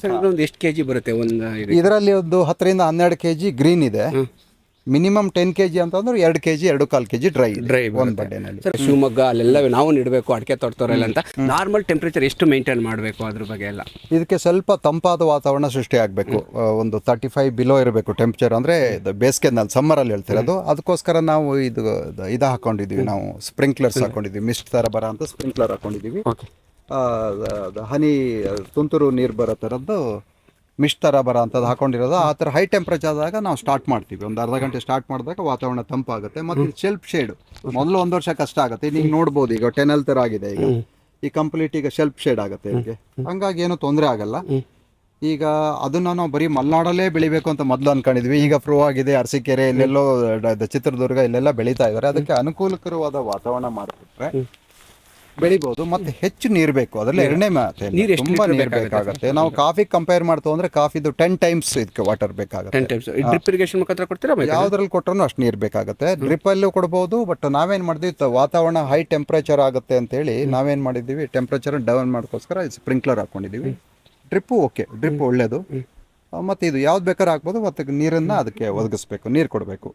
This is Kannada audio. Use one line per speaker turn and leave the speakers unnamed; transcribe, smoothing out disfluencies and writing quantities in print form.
ಸರ್ ಇದೊಂದು ಎಷ್ಟು ಕೆಜಿ ಬರುತ್ತೆ ಒಂದು
ಇದರಲ್ಲಿ ಒಂದು 10ರಿಂದ 12 kg ಗ್ರೀನ್ ಇದೆ. ಮಿನಿಮಮ್ 10 kg ಅಂತಂದ್ರೆ 2 kg 2.25 kg ಡ್ರೈ ಒಂದು ಬಡ್ಡೆನಲ್ಲಿ.
ಸರ್ ಶಿವಮೊಗ್ಗ ಅಲ್ಲೆಲ್ಲ ನಾವು ನೀಡಬೇಕು ಅಡಿಕೆ ತೋಟದವರೆಲ್ಲ ಅಂತ ನಾರ್ಮಲ್ ಟೆಂಪ್ರೇಚರ್ ಎಷ್ಟು ಮೇಂಟೈನ್ ಮಾಡಬೇಕು ಅದ್ರ ಬಗ್ಗೆ ಎಲ್ಲ?
ಇದಕ್ಕೆ ಸ್ವಲ್ಪ ತಂಪಾದ ವಾತಾವರಣ ಸೃಷ್ಟಿ ಆಗಬೇಕು. ಒಂದು 35 ಬಿಲೋ ಇರಬೇಕು ಟೆಂಪ್ರೇಚರ್. ಅಂದರೆ ಬೇಸಿಗೆನಲ್ಲಿ ಸಮ್ಮರಲ್ಲಿ ಹೇಳ್ತಿರೋದು. ಅದಕ್ಕೋಸ್ಕರ ನಾವು ಇದು ಹಾಕೊಂಡಿದ್ದೀವಿ, ನಾವು ಸ್ಪ್ರಿಂಕ್ಲರ್ಸ್ ಹಾಕೊಂಡಿದ್ದೀವಿ. ಮಿಸ್ಟ್ ಥರ ಬರೋ ಅಂತ ಸ್ಪ್ರಿಂಕ್ಲರ್ ಹಾಕೊಂಡಿದ್ದೀವಿ. ಹನಿ ತುಂತುರು ನೀರು ಬರೋ ಥರದ್ದು ಮಿಸ್ಟ್ ಥರ ಬರೋ ಅಂಥದ್ದು ಹಾಕೊಂಡಿರೋದು. ಆ ಥರ ಹೈ ಟೆಂಪ್ರೇಚರ್ ಆದಾಗ ನಾವು ಸ್ಟಾರ್ಟ್ ಮಾಡ್ತೀವಿ. ಒಂದು ಅರ್ಧ ಗಂಟೆ ಸ್ಟಾರ್ಟ್ ಮಾಡಿದಾಗ ವಾತಾವರಣ ತಂಪಾಗುತ್ತೆ. ಮತ್ತು ಶೆಲ್ಫ್ ಶೇಡ್ ಮೊದಲು 1 ವರ್ಷ ಕಷ್ಟ ಆಗುತ್ತೆ. ಈಗ ನೋಡ್ಬೋದು, ಈಗ ಟೆನಲ್ ಥರ ಆಗಿದೆ. ಈಗ ಈ ಕಂಪ್ಲೀಟ್ ಈಗ ಶೆಲ್ಫ್ ಶೇಡ್ ಆಗುತ್ತೆ ಇದಕ್ಕೆ. ಹಂಗಾಗಿ ಏನೂ ತೊಂದರೆ ಆಗಲ್ಲ. ಈಗ ಅದನ್ನು ನಾವು ಬರೀ ಮಲೆನಾಡಲ್ಲೇ ಬೆಳಿಬೇಕು ಅಂತ ಮೊದಲು ಅನ್ಕೊಂಡಿದ್ವಿ. ಈಗ ಪ್ರೂವ್ ಆಗಿದೆ, ಅರಸೀಕೆರೆ ಇಲ್ಲೆಲ್ಲೋ ಚಿತ್ರದುರ್ಗ ಇಲ್ಲೆಲ್ಲ ಬೆಳೀತಾ ಇದ್ದಾರೆ. ಅದಕ್ಕೆ ಅನುಕೂಲಕರವಾದ ವಾತಾವರಣ ಮಾಡಿಬಿಟ್ರೆ ಬೆಳಿಬೋದು. ಮತ್ತೆ ಹೆಚ್ಚು ನೀರು ಬೇಕು. ಅದರಲ್ಲಿ ಎರಡನೇ ಮಾತೆ, ತುಂಬಾ ನೀರು ಬೇಕಾಗುತ್ತೆ. ನಾವು ಕಾಫಿ ಕಂಪೇರ್ ಮಾಡ್ತೀವಿ ಅಂದ್ರೆ ಕಾಫಿದು 10 times ಇದಕ್ಕೆ ವಾಟರ್ ಬೇಕಾಗುತ್ತೆ.
10 times ಡ್ರಿಪ್ ಇರಿಗೇಷನ್ ಮುಖಾಂತರ ಕೊಡ್ತೀರಾ?
ಯಾವ್ದ್ರಲ್ಲಿ ಕೊಟ್ಟರು ಅಷ್ಟು ನೀರು ಬೇಕಾಗುತ್ತೆ. ಡ್ರಿಪ್ ಅಲ್ಲೂ ಕೊಡ್ಬೋದು. ಬಟ್ ನಾವೇನ್ ಮಾಡಿದ್ವಿ, ವಾತಾವರಣ ಹೈ ಟೆಂಪ್ರೇಚರ್ ಆಗುತ್ತೆ ಅಂತೇಳಿ ನಾವೇನ್ ಮಾಡಿದ್ದೀವಿ, ಟೆಂಪ್ರೇಚರ್ ಡೌನ್ ಮಾಡೋಕ್ಕೋಸ್ಕರ ಸ್ಪ್ರಿಂಕ್ಲರ್ ಹಾಕೊಂಡಿದ್ದೀವಿ. ಡ್ರಿಪ್ಪು ಓಕೆ, ಡ್ರಿಪ್ ಒಳ್ಳೇದು. ಮತ್ತೆ ಇದು ಯಾವ್ದು ಬೇಕಾದ್ರೂ ಹಾಕ್ಬೋದು. ಮತ್ತೆ ನೀರನ್ನ ಅದಕ್ಕೆ ಒದಗಿಸ್ಬೇಕು, ನೀರು ಕೊಡಬೇಕು.